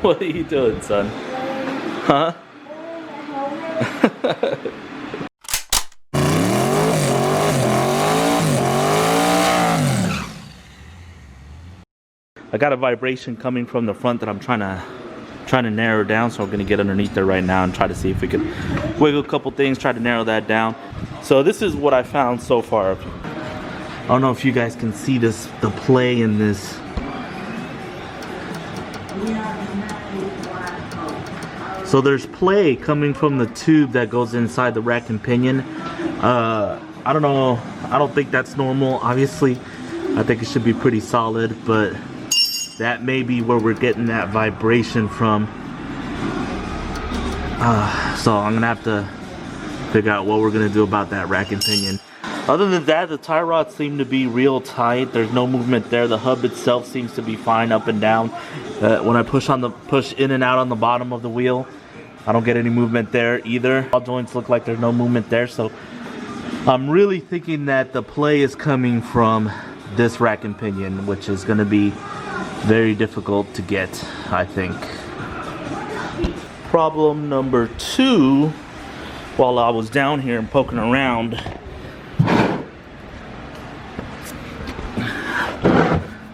What are you doing, son? Huh? I got a vibration coming from the front that I'm trying to narrow down, so I'm gonna get underneath there right now and try to see if we can wiggle a couple things, try to narrow that down. So this is what I found so far. I don't know if you guys can see this, the play in this. So there's play coming from the tube that goes inside the rack and pinion. I don't know, I don't think that's normal. Obviously, I think it should be pretty solid, but that may be where we're getting that vibration from. So I'm gonna have to figure out what we're gonna do about that rack and pinion. Other than that, the tie rods seem to be real tight. There's no movement there. The hub itself seems to be fine up and down. When I push in and out on the bottom of the wheel, I don't get any movement there either. All joints look like there's no movement there. So I'm really thinking that the play is coming from this rack and pinion, which is gonna be very difficult to get, I think. Problem number 2, while I was down here and poking around,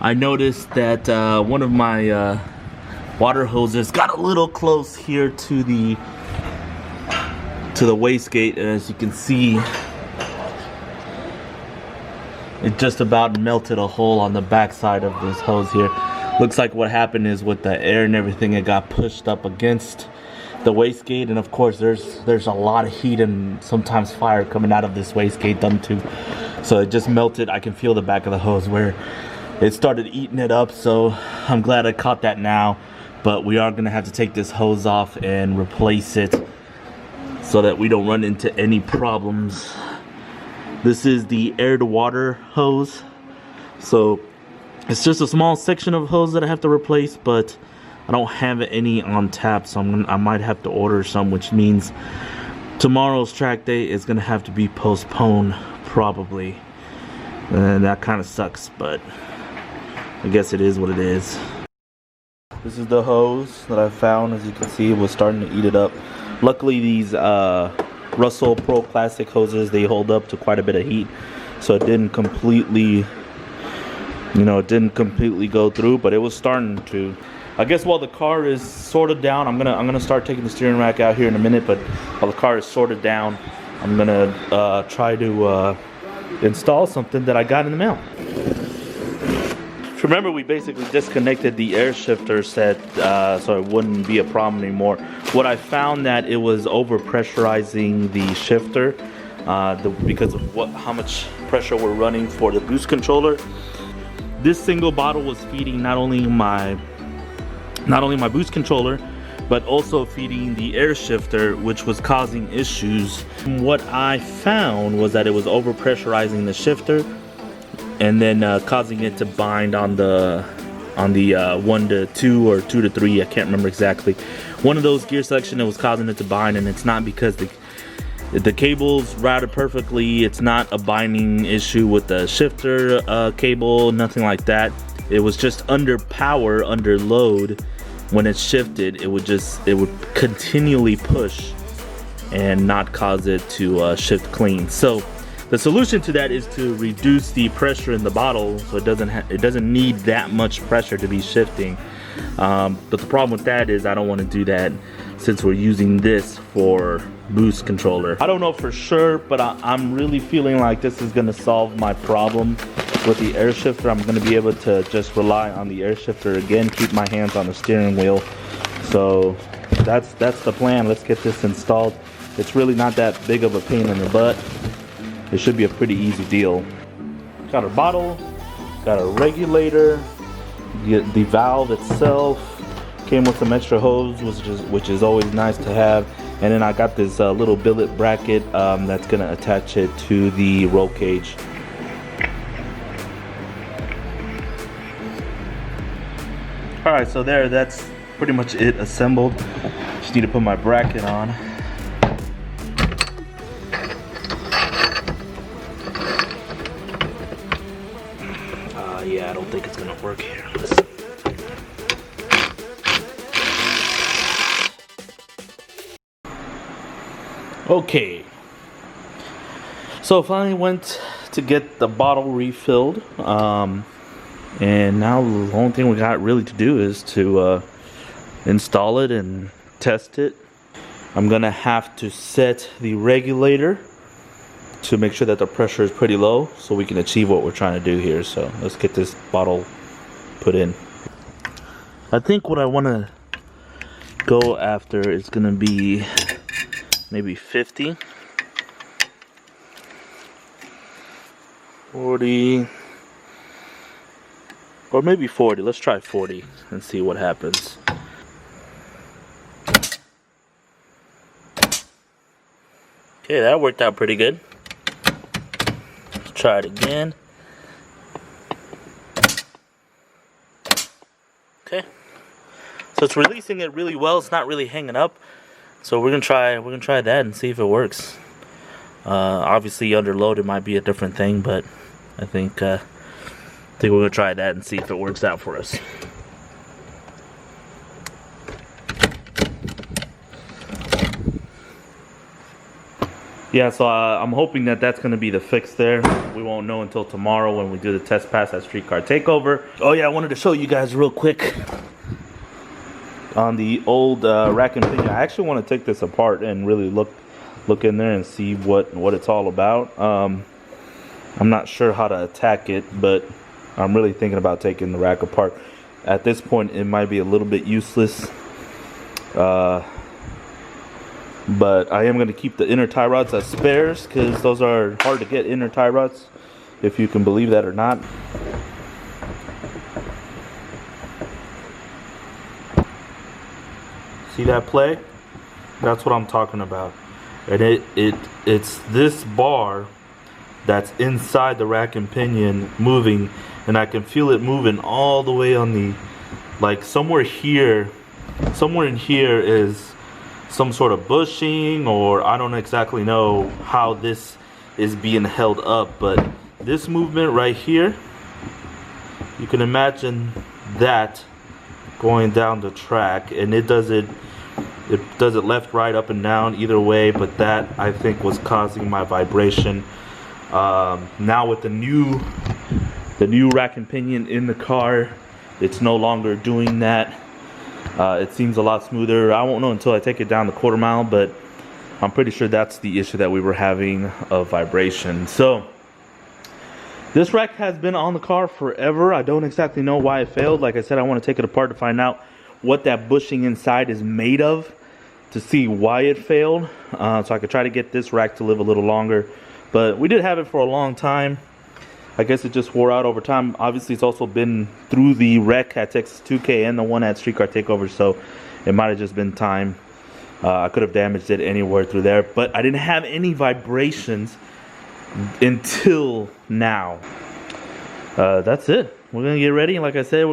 I noticed that one of my water hoses got a little close here to the wastegate, and as you can see, it just about melted a hole on the back side of this hose here. Looks like what happened is with the air and everything, it got pushed up against the wastegate, and of course there's a lot of heat and sometimes fire coming out of this wastegate dump tube. So it just melted. I can feel the back of the hose where it started eating it up, so I'm glad I caught that now. But we are gonna have to take this hose off and replace it so that we don't run into any problems. This is the air to water hose. So it's just a small section of hose that I have to replace, but I don't have any on tap, so I might have to order some, which means tomorrow's track day is gonna have to be postponed probably. And that kind of sucks, but I guess it is what it is. This is the hose that I found. As you can see, it was starting to eat it up. Luckily, these Russell Pro Classic hoses, they hold up to quite a bit of heat, so it didn't completely, it didn't completely go through, but it was starting to. I guess while the car is sorted down, I'm gonna start taking the steering rack out here in a minute. But while the car is sorted down, I'm gonna try to install something that I got in the mail. Remember, we basically disconnected the air shifter set so it wouldn't be a problem anymore. What I found that it was over pressurizing the shifter because of how much pressure we're running for the boost controller. This single bottle was feeding not only my boost controller, but also feeding the air shifter, which was causing issues. What I found was that it was over pressurizing the shifter and then causing it to bind on the 1 to 2 or 2 to 3, I can't remember exactly. One of those gear selection, it was causing it to bind, and it's not because the cable's routed perfectly. It's not a binding issue with the shifter cable, nothing like that. It was just under power, under load. When it shifted, it would continually push and not cause it to shift clean. So the solution to that is to reduce the pressure in the bottle, so it doesn't need that much pressure to be shifting. But the problem with that is I don't want to do that since we're using this for boost controller. I don't know for sure, but I'm really feeling like this is going to solve my problem with the air shifter. I'm going to be able to just rely on the air shifter again, keep my hands on the steering wheel. So that's the plan. Let's get this installed. It's really not that big of a pain in the butt. It should be a pretty easy deal. Got a bottle, got a regulator, the valve itself came with some extra hose, which is always nice to have. And then I got this little billet bracket that's gonna attach it to the roll cage. All right, so that's pretty much it assembled. Just need to put my bracket on. Yeah, I don't think it's gonna work here. Okay, so finally went to get the bottle refilled, and now the only thing we got really to do is to install it and test it. I'm gonna have to set the regulator to make sure that the pressure is pretty low so we can achieve what we're trying to do here. So let's get this bottle put in. I think what I want to go after is gonna be maybe 50, 40, or maybe 40. Let's try 40 and see what happens. Okay, that worked out pretty good. Let's try it again. Okay, so it's releasing it really well. It's not really hanging up. So we're gonna try that and see if it works. Obviously under load it might be a different thing, but I think we're gonna try that and see if it works out for us. Yeah, so I'm hoping that that's gonna be the fix there. We won't know until tomorrow when we do the test pass at Streetcar Takeover. Oh yeah, I wanted to show you guys real quick on the old rack and pinion. I actually want to take this apart and really look in there and see what it's all about. I'm not sure how to attack it, but I'm really thinking about taking the rack apart. At this point it might be a little bit useless, but I am going to keep the inner tie rods as spares because those are hard to get, inner tie rods, if you can believe that or not. See that play? That's what I'm talking about. And it's this bar that's inside the rack and pinion moving, and I can feel it moving all the way on the, like somewhere in here is some sort of bushing, or I don't exactly know how this is being held up, but this movement right here, you can imagine that going down the track, and it does it left, right, up and down, either way, but that I think was causing my vibration. Now with the new rack and pinion in the car, it's no longer doing that. It seems a lot smoother. I won't know until I take it down the quarter mile, but I'm pretty sure that's the issue that we were having of vibration. So this rack has been on the car forever. I don't exactly know why it failed. Like I said, I want to take it apart to find out what that bushing inside is made of, to see why it failed, so I could try to get this rack to live a little longer. But we did have it for a long time. I guess it just wore out over time. Obviously it's also been through the wreck at Texas 2K and the one at Streetcar Takeover, so it might have just been time. I could have damaged it anywhere through there, but I didn't have any vibrations until now. That's it. We're gonna get ready, and like I said,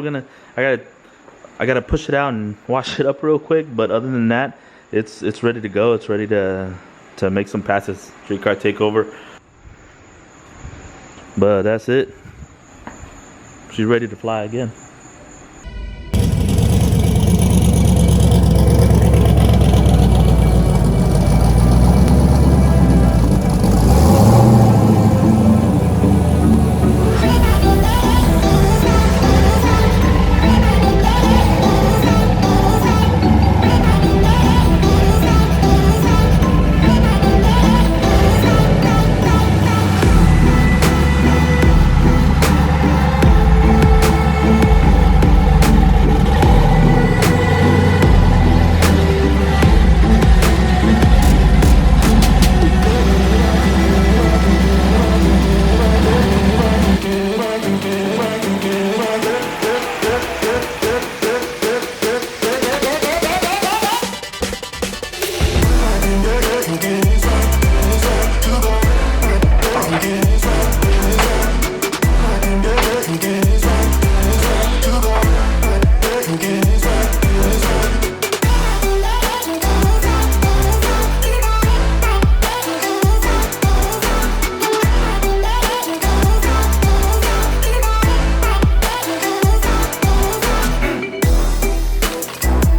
I gotta push it out and wash it up real quick, but other than that, it's ready to go. It's ready to make some passes, Streetcar Takeover. But that's it. She's ready to fly again.